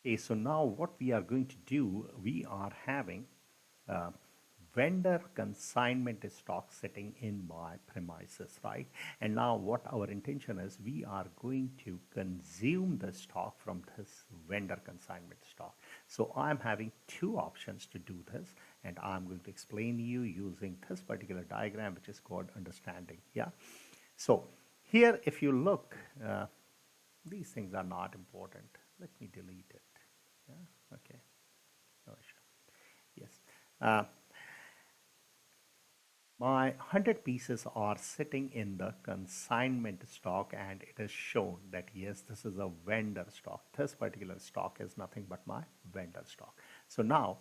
Okay, so now what we are going to do, we are having uh, vendor consignment stock sitting in my premises, right? And now what our intention is, we are going to consume the stock from this vendor consignment stock. So I'm having two options to do this, and I'm going to explain you using this particular diagram, which is called understanding. Yeah. So here, if you look, these things are not important. Let me delete it. Yeah, okay. No issue. Yes. Uh, my 100 pieces are sitting in the consignment stock, and it is shown that yes, this is a vendor stock. This particular stock is nothing but my vendor stock. So now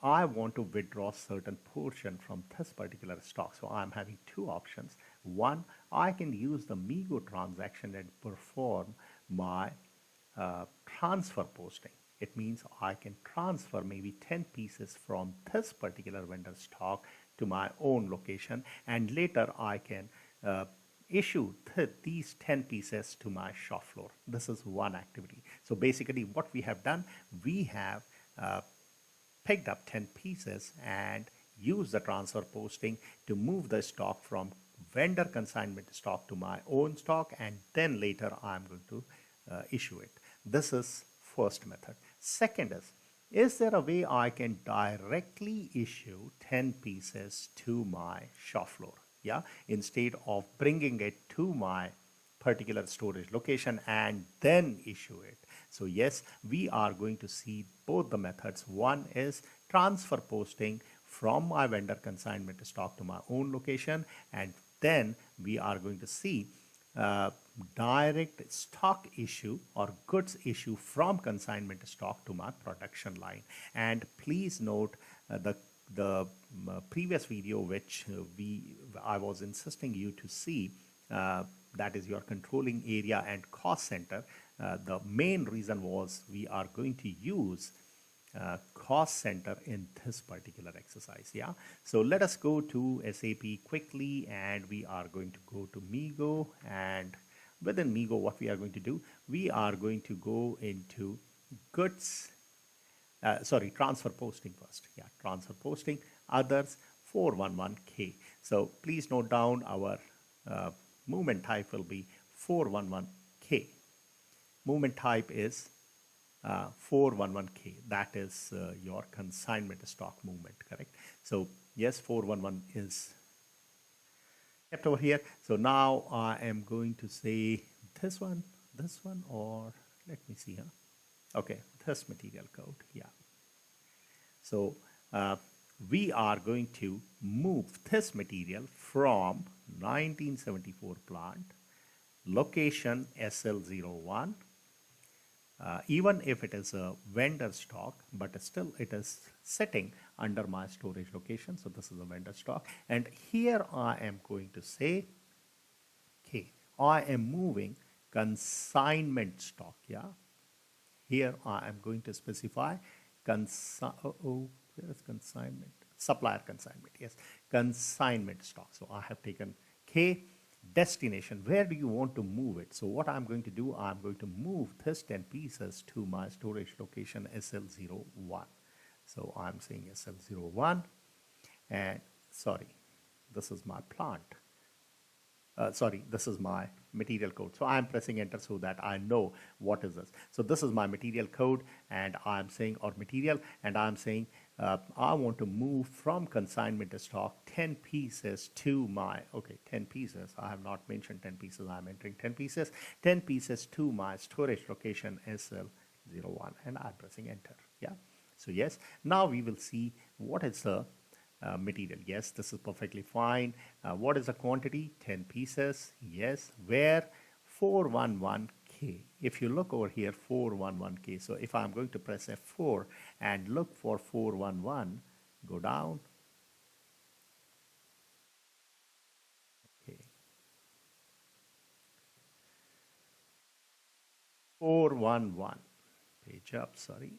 I want to withdraw certain portion from this particular stock. So I'm having two options. One, I can use the Migo transaction and perform my transfer posting. It means I can transfer maybe 10 pieces from this particular vendor stock to my own location, and later I can issue these 10 pieces to my shop floor. This is one activity. So basically what we have done, we have picked up 10 pieces and used the transfer posting to move the stock from vendor consignment stock to my own stock, and then later I'm going to issue it. This is first method. Second is there a way I can directly issue 10 pieces to my shop floor? Yeah, instead of bringing it to my particular storage location and then issue it. So yes, we are going to see both the methods. One is transfer posting from my vendor consignment stock to my own location, and then we are going to see direct stock issue or goods issue from consignment stock to my production line. And please note the previous video which I was insisting you to see, that is your controlling area and cost center. The main reason was we are going to use cost center in this particular exercise. Yeah, so let us go to SAP quickly, and we are going to go to Migo, and within Migo what we are going to do, we are going to go into goods, transfer posting first. Yeah, transfer posting, others 411K. So please note down our movement type will be 411K. Movement type is 411K. That is your consignment stock movement, correct? So yes, 411 is kept over here. So now I am going to say this one, or let me see. Okay, this material code. Yeah. So we are going to move this material from 1974 plant, location SL01, even if it is a vendor stock, but still it is sitting under my storage location. So this is a vendor stock. And here I am going to say, okay, I am moving consignment stock. Yeah. Here I am going to specify where is consignment? Supplier consignment. Yes, consignment stock. So I have taken K. Destination, where do you want to move it? So what I'm going to do, I'm going to move this 10 pieces to my storage location SL01. So I'm saying SL01, and sorry, this is my plant. This is my material code. So I'm pressing enter so that I know what is this. So this is my material code, and I'm saying, or material, and I'm saying I want to move from consignment stock 10 pieces to my, okay, 10 pieces. I have not mentioned 10 pieces. I'm entering 10 pieces, 10 pieces to my storage location SL01, and I'm pressing enter. Yeah. So yes, now we will see what is the material. Yes, this is perfectly fine. What is the quantity? 10 pieces. Yes. Where? 411K. If you look over here, 411K. So if I'm going to press F4 and look for 411, go down. Okay. 411. Page up, sorry.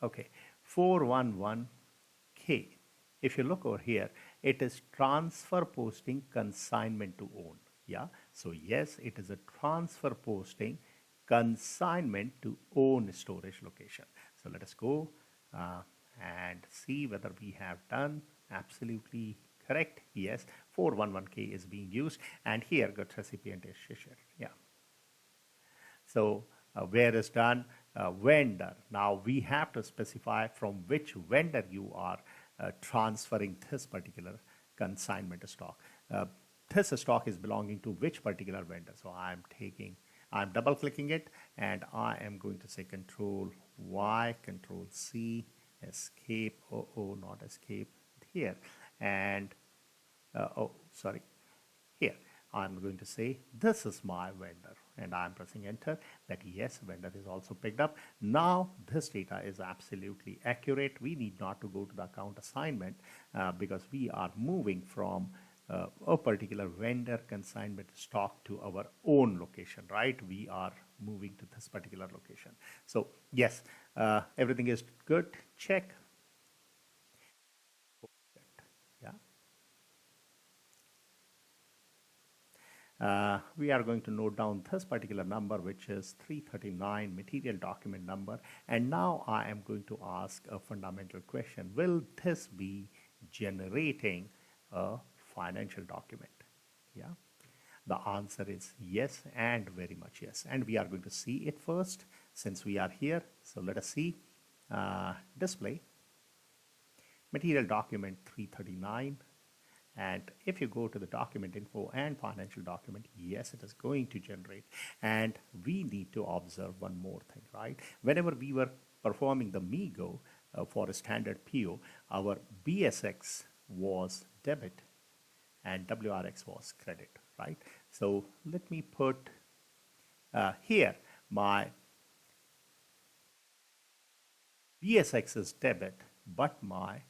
Okay. 411K. If you look over here, it is transfer posting consignment to own. Yeah. So yes, it is a transfer posting consignment to own storage location. So let us go and see whether we have done absolutely correct. Yes, 411K is being used, and here goods recipient is Shishir. Yeah. So where is done? Vendor. Now we have to specify from which vendor you are transferring this particular consignment stock. This stock is belonging to which particular vendor. So I'm double clicking it, and I am going to say Control Y, Control C, escape. Oh, not escape here. And sorry, here. I'm going to say this is my vendor, and I'm pressing enter. That yes, vendor is also picked up. Now this data is absolutely accurate. We need not to go to the account assignment because we are moving from a particular vendor consignment stock to our own location, right? We are moving to this particular location. So yes, everything is good. Check. Yeah. We are going to note down this particular number, which is 339 material document number. And now I am going to ask a fundamental question. Will this be generating a financial document? Yeah. The answer is yes, and very much yes. And we are going to see it first since we are here. So let us see. Display material document 339. And if you go to the document info and financial document, yes, it is going to generate. And we need to observe one more thing, right? Whenever we were performing the MIGO for a standard PO, our BSX was debit and WRX was credit, right? So let me put here my BSX is debit, but my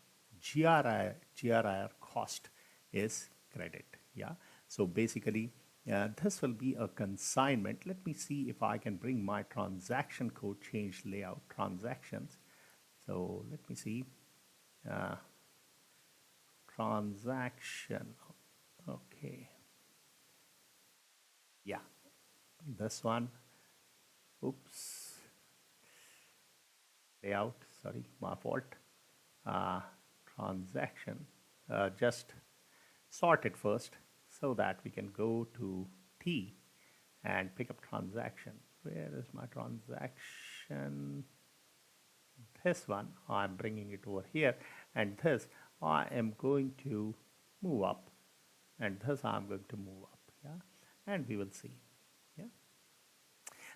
GRIR cost is credit. Yeah. So basically, this will be a consignment. Let me see if I can bring my transaction code change layout transactions. So let me see. Transaction. Okay. Yeah. This one. Oops. Layout. Sorry, my fault. Transaction. Just sort it first so that we can go to T and pick up transaction. Where is my transaction? This one, I'm bringing it over here, and this I am going to move up, and this I'm going to move up. Yeah, and we will see. Yeah.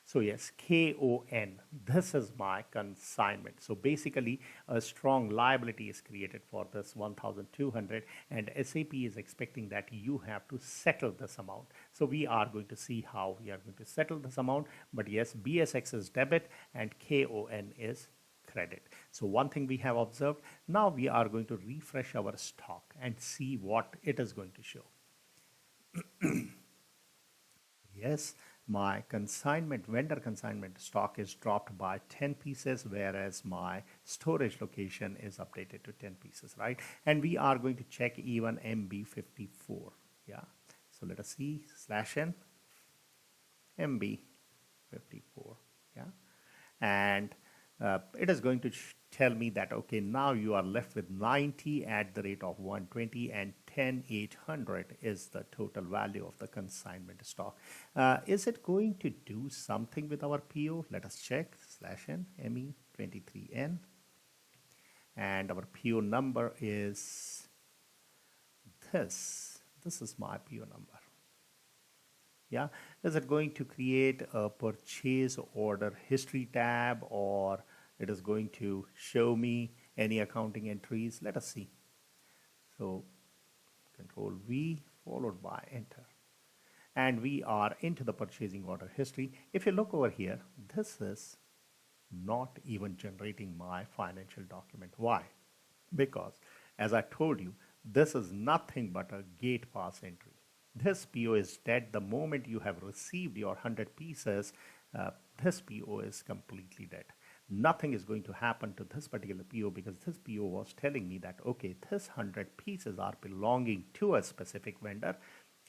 So yes, KON, this is my consignment. So basically a strong liability is created for this 1,200, and SAP is expecting that you have to settle this amount. So we are going to see how we are going to settle this amount. But yes, BSX is debit and KON is credit. So one thing we have observed, now we are going to refresh our stock and see what it is going to show. Yes, my consignment, vendor consignment stock is dropped by 10 pieces, whereas my storage location is updated to 10 pieces, right? And we are going to check even MB54. Yeah. So let us see /n MB54. Yeah. And it is going to tell me that, okay, now you are left with 90 at the rate of 120, and 10,800 is the total value of the consignment stock. Is it going to do something with our PO? Let us check /n ME23N. And our PO number is this. This is my PO number. Yeah, is it going to create a purchase order history tab, or it is going to show me any accounting entries? Let us see. So Control V followed by enter. And we are into the purchasing order history. If you look over here, this is not even generating my financial document. Why? Because as I told you, this is nothing but a gate pass entry. This PO is dead. The moment you have received your 100 pieces, this PO is completely dead. nothing is going to happen to this particular PO, because this PO was telling me that, okay, this 100 pieces are belonging to a specific vendor,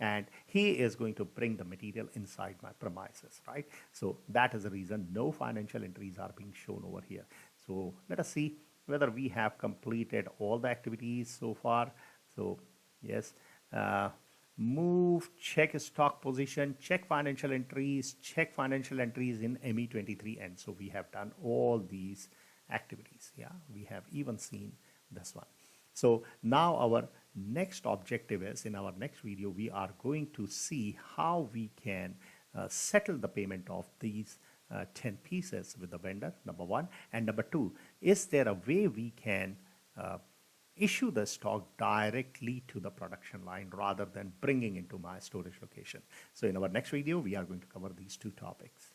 and he is going to bring the material inside my premises, right? So that is the reason no financial entries are being shown over here. So let us see whether we have completed all the activities so far. So yes, move, check stock position, check financial entries in ME23N. So we have done all these activities. Yeah, we have even seen this one. So now our next objective is, in our next video, we are going to see how we can settle the payment of these 10 pieces with the vendor, number one. And number two, is there a way we can issue the stock directly to the production line rather than bringing into my storage location? So in our next video, we are going to cover these two topics.